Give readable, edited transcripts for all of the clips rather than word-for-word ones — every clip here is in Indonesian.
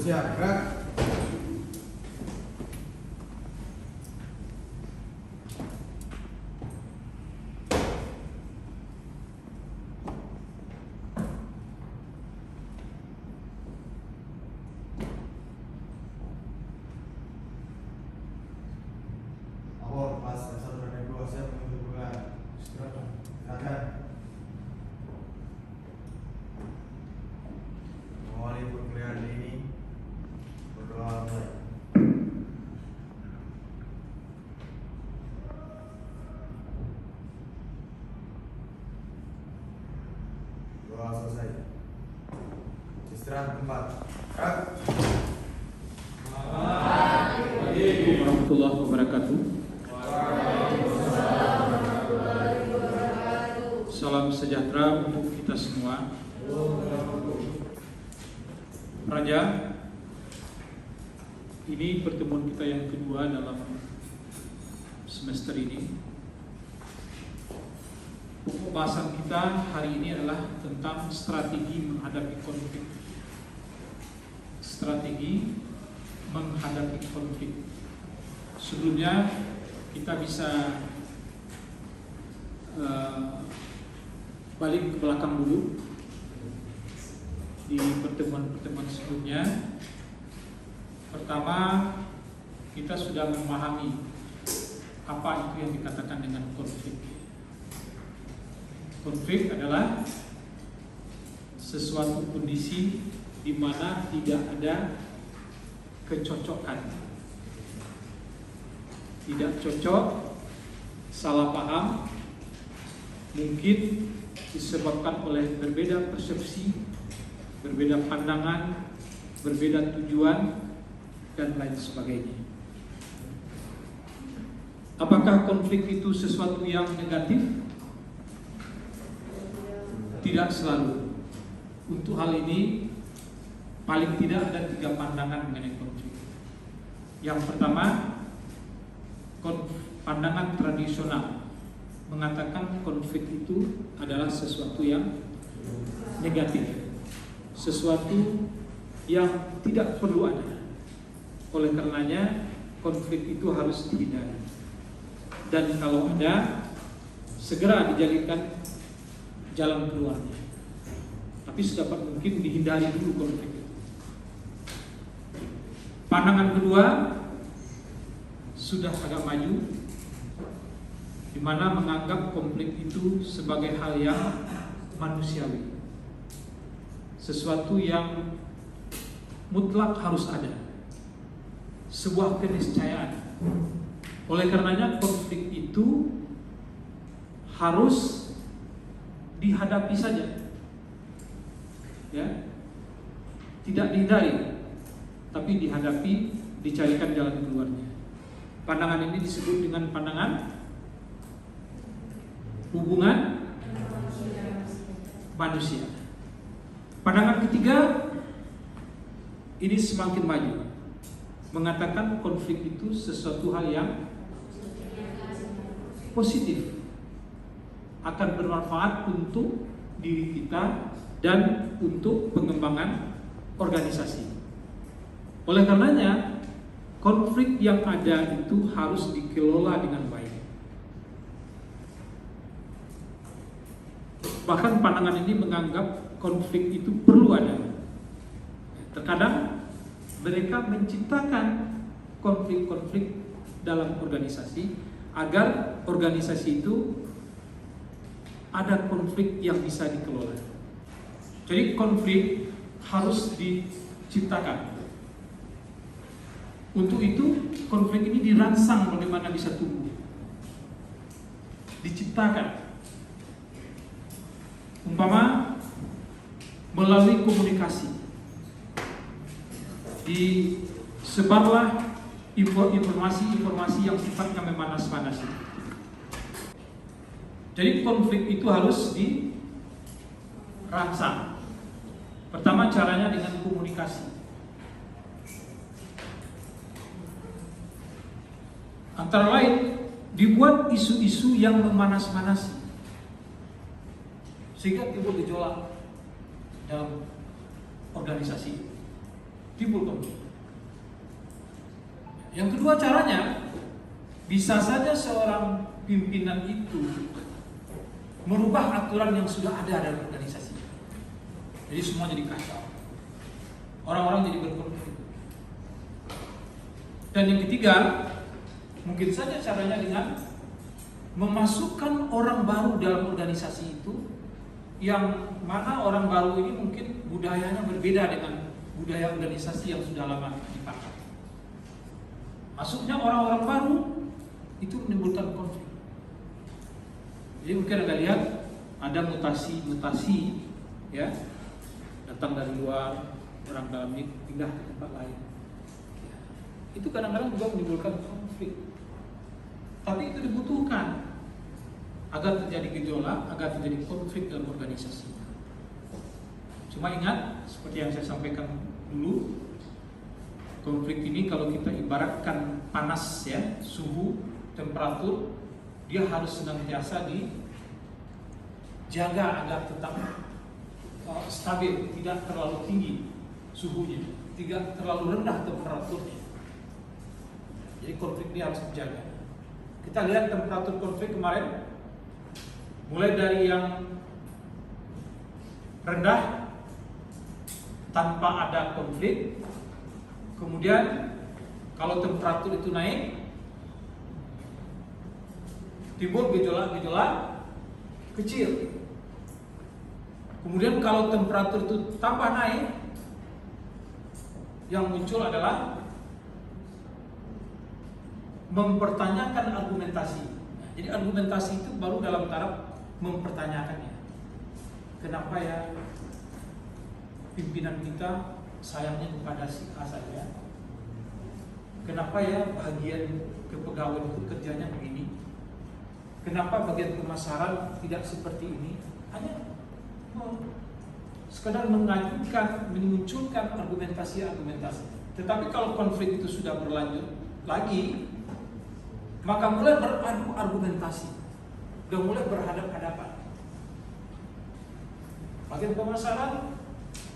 Bersiap, gerak. Awal pas satu dan dua siap untuk bulan. Silakan. Mengawali perkuliahan ini berdoa mulai. Doa selesai. Istirahat tempat. Gerak. Assalamualaikum warahmatullahi wabarakatuh. Salam sejahtera untuk kita semua. Raja, ini pertemuan kita yang kedua dalam semester ini. Pokok bahasan kita hari ini adalah tentang strategi menghadapi konflik. Strategi menghadapi konflik. Sebelumnya kita bisa balik ke belakang dulu di pertemuan-pertemuan sebelumnya. Pertama, kita sudah memahami apa itu yang dikatakan dengan konflik. Konflik adalah sesuatu kondisi di mana tidak ada kecocokan, tidak cocok, salah paham, mungkin disebabkan oleh berbeda persepsi, berbeda pandangan, berbeda tujuan, dan lain sebagainya. Apakah konflik itu sesuatu yang negatif? Tidak selalu. Untuk hal ini paling tidak ada 3 pandangan mengenai konflik. Yang pertama, pandangan tradisional mengatakan konflik itu adalah sesuatu yang negatif, sesuatu yang tidak perlu ada. Oleh karenanya konflik itu harus dihindari, dan kalau ada segera dijadikan jalan keluarnya. Tapi sedapat mungkin dihindari dulu konflik itu. Pandangan kedua sudah agak maju, di mana menganggap konflik itu sebagai hal yang manusiawi, sesuatu yang mutlak harus ada, sebuah keniscayaan. Oleh karenanya konflik itu harus dihadapi saja, ya, tidak dihindari, tapi dihadapi, dicarikan jalan keluarnya. Pandangan ini disebut dengan pandangan hubungan manusia. Pandangan ketiga ini semakin maju, mengatakan konflik itu sesuatu hal yang positif, akan bermanfaat untuk diri kita dan untuk pengembangan organisasi. Oleh karenanya konflik yang ada itu harus dikelola dengan baik. Bahkan pandangan ini menganggap konflik itu perlu ada. Terkadang mereka menciptakan konflik-konflik dalam organisasi agar organisasi itu ada konflik yang bisa dikelola. Jadi konflik harus diciptakan. Untuk itu konflik ini dirangsang bagaimana bisa tumbuh, diciptakan. Umpama melalui komunikasi, disebarlah informasi-informasi yang sifatnya memanas-manasi. Jadi konflik itu harus dirangsang. Pertama caranya dengan komunikasi. Antara lain dibuat isu-isu yang memanas-manasi, sehingga timbul gejolak dalam organisasi. timbul konflik. Yang kedua caranya, bisa saja seorang pimpinan itu merubah aturan yang sudah ada dalam organisasi. Jadi semua jadi kacau. Orang-orang jadi berkonflik. Dan yang ketiga, mungkin saja caranya dengan memasukkan orang baru dalam organisasi itu, yang mana orang baru ini mungkin budayanya berbeda dengan budaya organisasi yang sudah lama dipakai. Masuknya orang-orang baru itu menimbulkan konflik. Jadi mungkin Anda lihat ada mutasi ya, datang dari luar, orang dalam ini pindah ke tempat lain. Itu kadang-kadang juga menimbulkan konflik. Tapi itu dibutuhkan agar terjadi gejolak, agar terjadi konflik dalam organisasi. Cuma ingat, seperti yang saya sampaikan dulu, konflik ini kalau kita ibaratkan panas ya, suhu, temperatur, dia harus senantiasa dijaga agar tetap stabil, tidak terlalu tinggi suhunya, tidak terlalu rendah temperaturnya. Jadi konflik ini harus dijaga. Kita lihat temperatur konflik kemarin, mulai dari yang rendah tanpa ada konflik, kemudian kalau temperatur itu naik, timbul gejolak-gejolak kecil. Kemudian kalau temperatur itu tambah naik, yang muncul adalah mempertanyakan argumentasi. Jadi argumentasi itu baru dalam taraf mempertanyakannya. Kenapa ya pimpinan kita sayangnya kepada si A saja? Kenapa ya bagian kepegawaian itu kerjanya begini? Kenapa bagian pemasaran tidak seperti ini? Hanya sekedar mengajukan, memunculkan argumentasi-argumentasi. Tetapi kalau konflik itu sudah berlanjut lagi, maka mulai beradu argumentasi dan mulai berhadap-hadapan. Bagian pemasaran,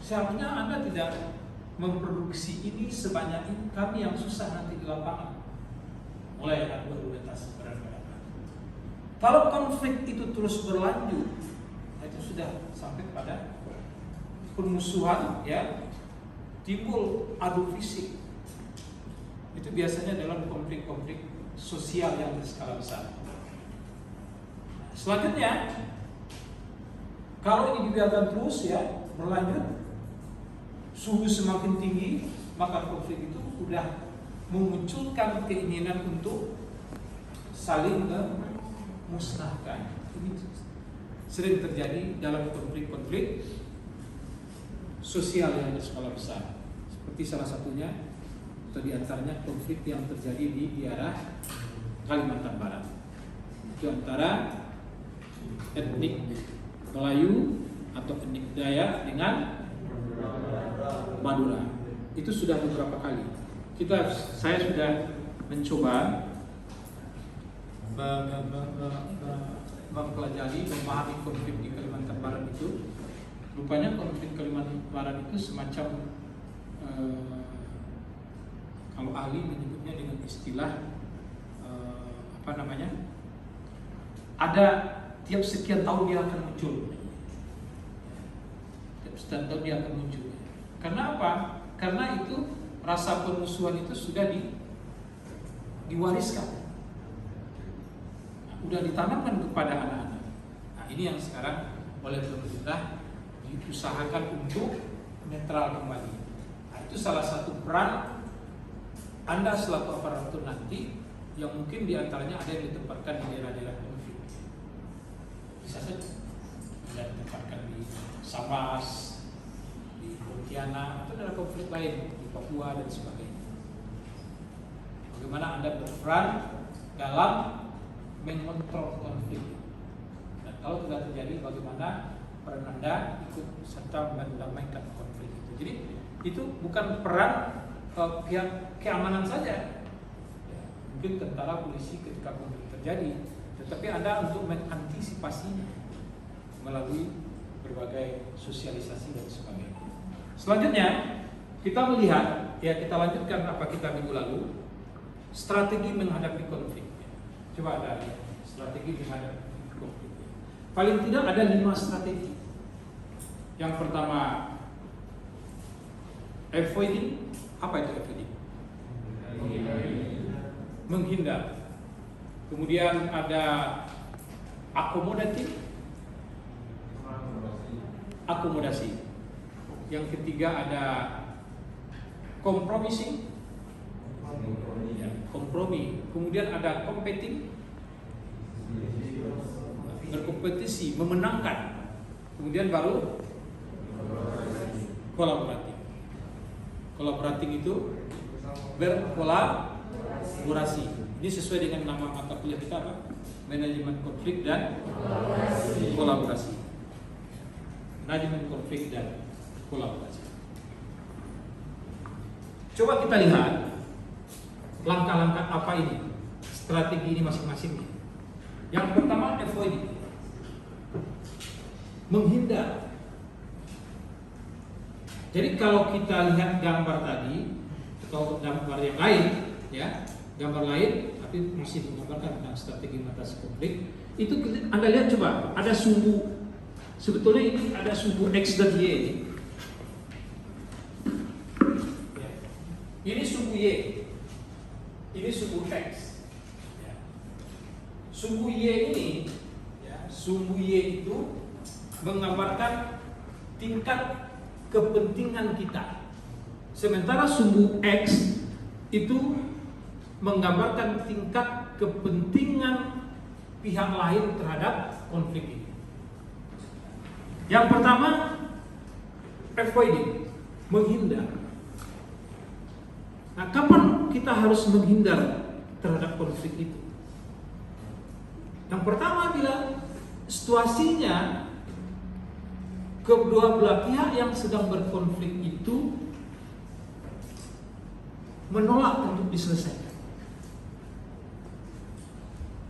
seharusnya Anda tidak memproduksi ini sebanyak ini, kami yang susah nanti di lapangan. Mulai ada argumentasi berhadapan. Kalau konflik itu terus berlanjut, itu sudah sampai pada permusuhan, ya, timbul adu fisik. Itu biasanya dalam konflik-konflik sosial yang berskala besar. Selanjutnya, kalau ini dibiarkan terus ya berlanjut, suhu semakin tinggi, maka konflik itu sudah memunculkan keinginan untuk saling memusnahkan. Ini sering terjadi dalam konflik-konflik sosial yang berskala besar. Seperti salah satunya atau diantaranya konflik yang terjadi di daerah Kalimantan Barat. Itu antara etnik Melayu atau etnik Dayak dengan Madura. Itu sudah beberapa kali. Saya sudah mencoba mempelajari, memahami konflik di Kalimantan Barat itu. Rupanya konflik Kalimantan Barat itu semacam kalau ahli menyebutnya dengan istilah ada tiap sekian tahun dia akan muncul. Tiap sekian tahun dia akan muncul. Karena apa? Karena itu rasa permusuhan itu sudah diwariskan. Udah ditanamkan kepada anak-anak. Nah, ini yang sekarang oleh pemerintah diusahakan untuk netral kembali. Nah, itu salah satu peran Anda selaku aparatur nanti, yang mungkin diantaranya ada yang ditempatkan di daerah-daerah konflik. Bisa saja ada ditempatkan di Sabas, di Pontianak, atau daerah konflik lain di Papua dan sebagainya. Bagaimana Anda berperan dalam mengontrol konflik, dan kalau tidak terjadi, bagaimana peran Anda ikut serta mendamaikan konflik itu. Jadi itu bukan peran pihak keamanan saja, ya, mungkin tentara, polisi ketika konflik terjadi, tetapi Anda untuk mengantisipasinya melalui berbagai sosialisasi dan sebagainya. Selanjutnya, kita melihat, ya kita lanjutkan apa kita minggu lalu, strategi menghadapi konflik. Coba ada lihat, strategi menghadapi konflik. Paling tidak ada 5 strategi. Yang pertama, avoiding. Apa itu avoiding? Menghindar. Kemudian ada akomodasi. Yang ketiga ada compromising, kompromi. Kemudian ada competing, berkompetisi, memenangkan. Kemudian baru kolaboratif. Kolaboratif itu berkolaborasi. Ini sesuai dengan nama mata kuliah kita apa? Manajemen konflik dan kolaborasi. Manajemen konflik dan kolaborasi. Coba kita lihat langkah-langkah apa ini, strategi ini masing-masing. Yang pertama, avoiding, menghindar. Jadi kalau kita lihat gambar tadi atau gambar yang lain, ya, gambar lain, tapi masih menggambarkan tentang strategi mengatasi konflik. Itu Anda lihat coba, ada sumbu. Sebetulnya ini ada sumbu X dan Y. Ini sumbu Y, ini sumbu X. Sumbu Y ini, sumbu Y itu menggambarkan tingkat kepentingan kita. Sementara sumbu X itu menggambarkan tingkat kepentingan pihak lain terhadap konflik ini. Yang pertama, avoiding, menghindar. Nah, kapan kita harus menghindar terhadap konflik itu? Yang pertama, bila situasinya kedua belah pihak yang sedang berkonflik itu menolak untuk diselesaikan.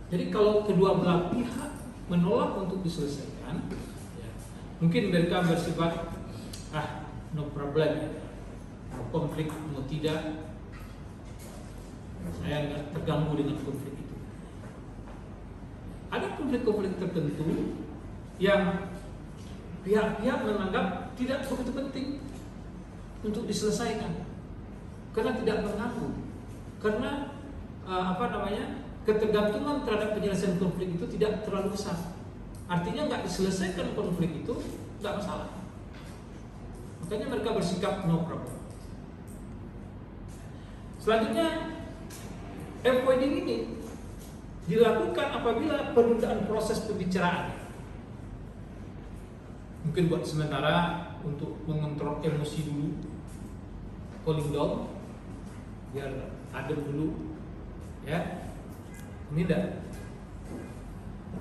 Jadi kalau kedua belah pihak menolak untuk diselesaikan, mungkin mereka bersifat no problem, konflik mau tidak, saya nggak terganggu dengan konflik itu. Ada konflik-konflik tertentu yang pihak-pihak menganggap tidak begitu penting untuk diselesaikan karena tidak mengganggu, karena ketergantungan terhadap penyelesaian konflik itu tidak terlalu besar. Artinya nggak diselesaikan konflik itu nggak masalah. Makanya mereka bersikap no problem. Selanjutnya, avoiding ini dilakukan apabila penundaan proses pembicaraan. Mungkin buat sementara untuk mengontrol emosi dulu, cooling down, biar adem dulu, ya. Ini dah.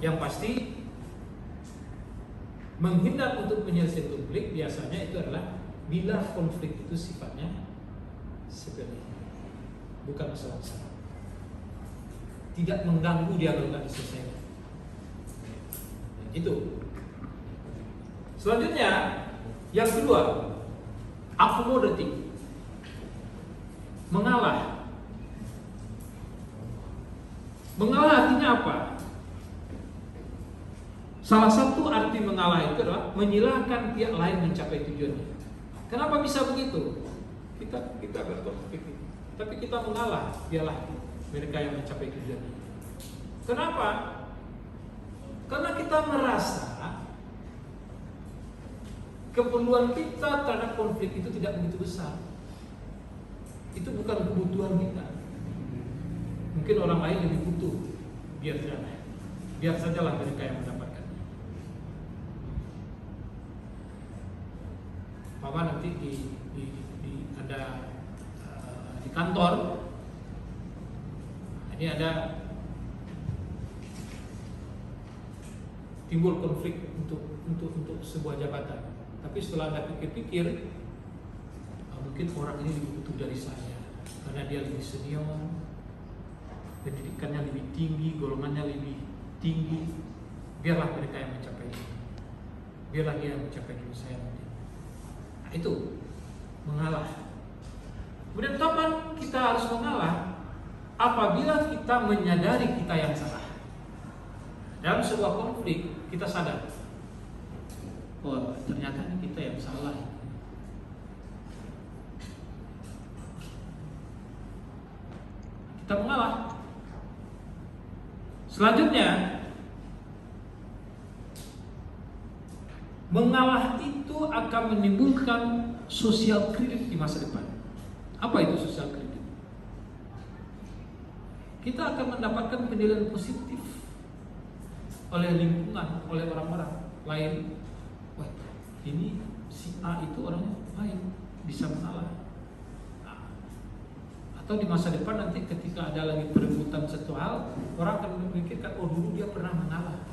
Yang pasti menghindar untuk menyelesaikan konflik biasanya itu adalah bila konflik itu sifatnya sepele, bukan masalah besar, tidak mengganggu dia kalau nggak diselesaikan. Itu. Selanjutnya, yang kedua, accommodating, mengalah. Mengalah artinya apa? Salah satu arti mengalah itu adalah menyilahkan pihak lain mencapai tujuannya. Kenapa bisa begitu? Kita berkonflik, tapi kita mengalah, biarlah mereka yang mencapai tujuannya. Kenapa? Karena kita merasa keperluan kita terhadap konflik itu tidak begitu besar. Itu bukan kebutuhan kita. Mungkin orang lain lebih butuh, biar sajalah mereka yang mendapatkan. Mama nanti ada di kantor, ini ada timbul konflik untuk sebuah jabatan. Tapi setelah Anda pikir-pikir, mungkin orang ini lebih butuh dari saya karena dia lebih senior, pendidikannya lebih tinggi, golongannya lebih tinggi. Biarlah mereka yang mencapai ini. Biarlah dia yang mencapai diri saya nanti. Nah, itu mengalah. Kemudian kapan kita harus mengalah? Apabila kita menyadari kita yang salah. Dalam sebuah konflik kita sadar, oh ternyata ini kita yang salah. Kita mengalah. Selanjutnya, mengalah itu akan menimbulkan sosial kredit di masa depan. Apa itu sosial kredit? Kita akan mendapatkan penilaian positif oleh lingkungan, oleh orang-orang lain. Wah, ini si A itu orangnya baik, bisa mengalah. Atau di masa depan nanti ketika ada lagi perebutan satu hal, orang akan memikirkan, oh dulu dia pernah mengalah.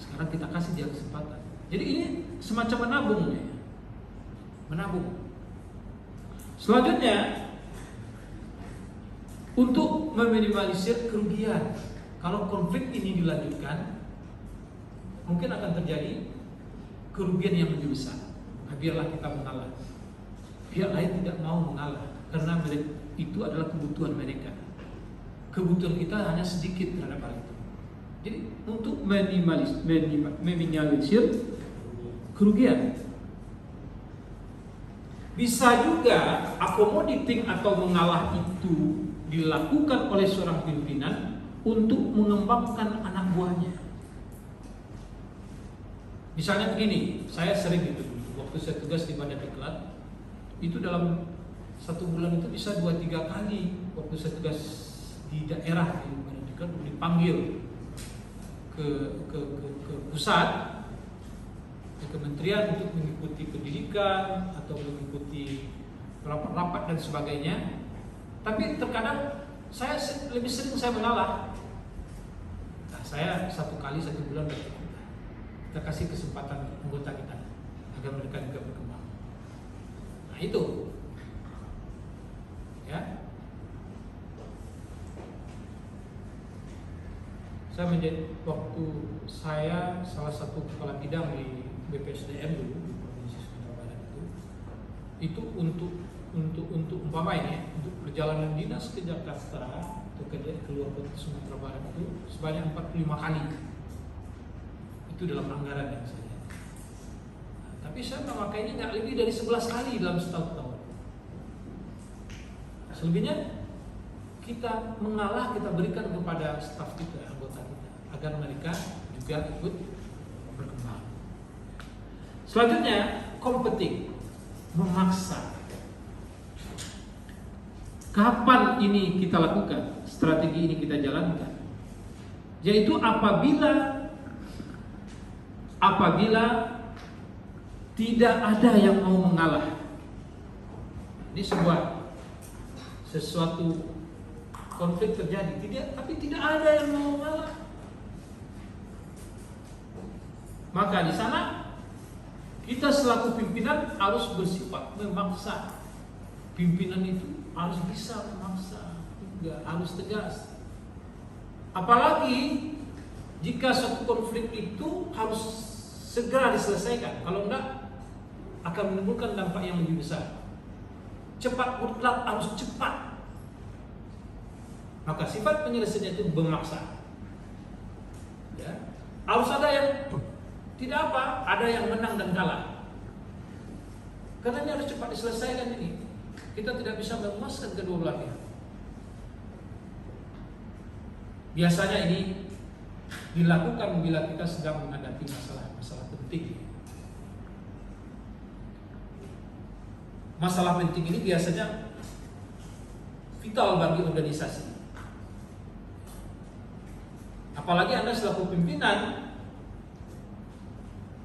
Sekarang kita kasih dia kesempatan. Jadi ini semacam menabung ya. Menabung. Selanjutnya, untuk meminimalisir kerugian. Kalau konflik ini dilanjutkan, mungkin akan terjadi kerugian yang lebih besar. Nah, biarlah kita mengalah. Pihak lain tidak mau mengalah karena itu adalah kebutuhan mereka. Kebutuhan kita hanya sedikit terhadap hal itu. Jadi untuk meminimalisir kerugian, bisa juga accommodating atau mengalah itu dilakukan oleh seorang pimpinan untuk mengembangkan anak buahnya. Misalnya begini, saya sering gitu, waktu saya tugas di Badan Diklat, itu dalam 1 bulan itu bisa 2-3 kali waktu saya tugas di daerah di Badan Diklat dipanggil ke pusat, ke kementerian untuk mengikuti pendidikan atau mengikuti rapat-rapat dan sebagainya. Tapi terkadang saya lebih sering saya mengalah. Nah, saya 1 kali 1 bulan kita kasih kesempatan anggota kita agar mereka juga berkembang. Nah itu, ya. Saya waktu saya salah satu kepala bidang di BPSDM dulu di Provinsi Sumatera Barat itu untuk umpama ini untuk perjalanan dinas ke Jakarta atau ke luar kota Sumatera Barat itu sebanyak 45 kali. Itu dalam anggaran yang saya. Tapi saya memakainya nggak lebih dari 11 kali dalam setahun. Selebihnya kita mengalah, kita berikan kepada staf kita, anggota kita, agar mereka juga ikut berkembang. Selanjutnya, competing, memaksa. Kapan ini kita lakukan? Strategi ini kita jalankan. Yaitu apabila tidak ada yang mau mengalah. Ini sesuatu konflik terjadi, tapi tidak ada yang mau mengalah. Maka di sana kita selaku pimpinan harus bersifat memaksa. Pimpinan itu harus bisa memaksa, juga harus tegas. Apalagi jika suatu konflik itu harus segera diselesaikan, kalau enggak akan menimbulkan dampak yang lebih besar. Cepat mutlak, harus cepat. Maka sifat penyelesaian itu memaksa. Ya. Harus ada yang tidak apa, ada yang menang dan kalah. Karena ini harus cepat diselesaikan ini. Kita tidak bisa memuaskan kedua belah pihak. Biasanya ini dilakukan bila kita sedang menghadapi masalah penting. Masalah penting ini biasanya vital bagi organisasi. Apalagi Anda selaku pimpinan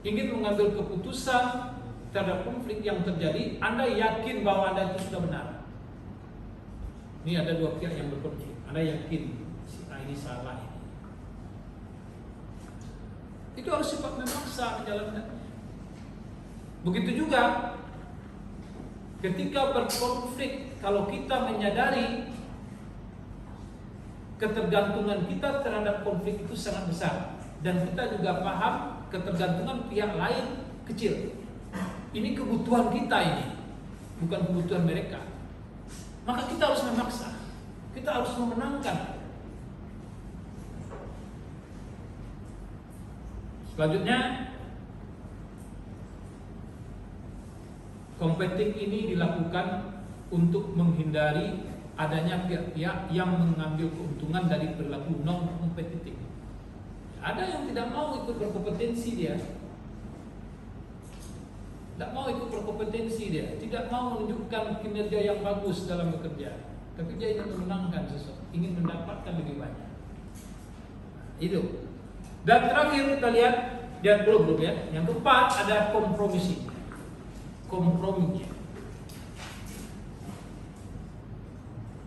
ingin mengambil keputusan terhadap konflik yang terjadi, Anda yakin bahwa Anda itu sudah benar. Ini ada 2 pihak yang berkonflik. Anda yakin si A ini salah ini. Itu harus sifat memaksa menjalankan. Begitu juga ketika berkonflik, kalau kita menyadari ketergantungan kita terhadap konflik itu sangat besar, dan kita juga paham ketergantungan pihak lain kecil. Ini kebutuhan kita ini. bukan kebutuhan mereka, maka kita harus memaksa, kita harus memenangkan. Selanjutnya, competing ini dilakukan untuk menghindari adanya pihak-pihak yang mengambil keuntungan dari perilaku non kompetitif. Ada yang tidak mau ikut berkompetensi dia, tidak mau ikut berkompetensi dia, tidak mau menunjukkan kinerja yang bagus dalam bekerja, tapi dia ingin memenangkan sesuatu, ingin mendapatkan lebih banyak. Itu. Dan terakhir kita lihat grup ya. Yang keempat ada kompromi.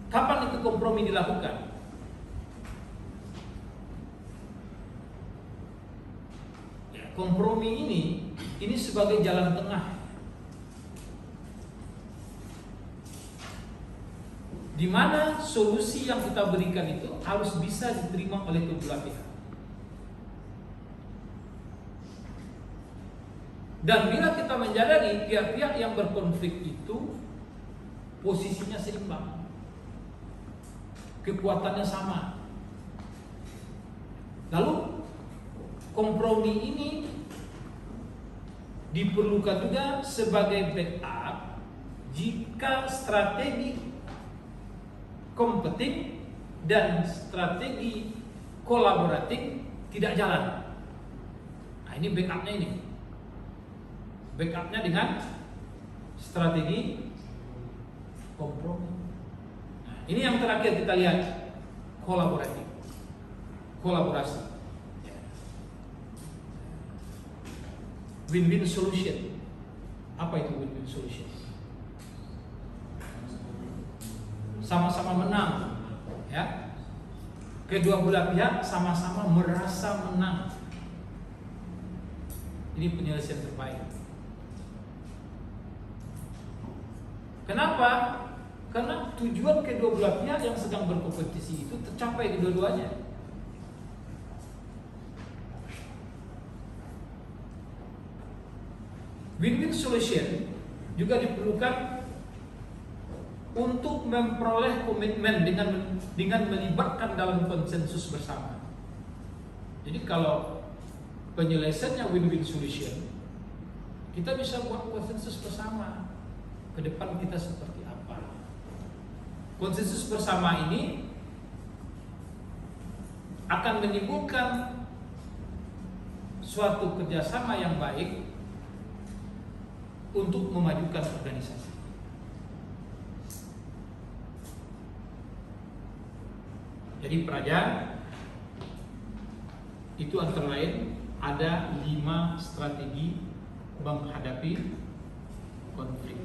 Kapan itu kompromi dilakukan? Ya, kompromi ini sebagai jalan tengah, di mana solusi yang kita berikan itu harus bisa diterima oleh kedua pihak. Dan bila kita menyadari pihak-pihak yang berkonflik itu posisinya seimbang, kekuatannya sama, lalu kompromi ini diperlukan juga sebagai backup jika strategi competing dan strategi kolaboratif tidak jalan. Nah, ini backupnya ini. Backupnya dengan strategi kompromi. Nah, ini yang terakhir kita lihat, kolaborasi. Win-win solution. Apa itu win-win solution? Sama-sama menang, ya. Kedua belah pihak sama-sama merasa menang. Ini penyelesaian terbaik. Kenapa? Karena tujuan kedua belah pihak yang sedang berkompetisi itu tercapai kedua-duanya. Win-win solution juga diperlukan untuk memperoleh komitmen dengan melibatkan dalam konsensus bersama. Jadi kalau penyelesaiannya win-win solution, kita bisa buat konsensus bersama. Ke depan kita seperti apa? Konsensus bersama ini akan menimbulkan suatu kerjasama yang baik untuk memajukan organisasi. Jadi pelajar itu antara lain ada 5 strategi menghadapi konflik.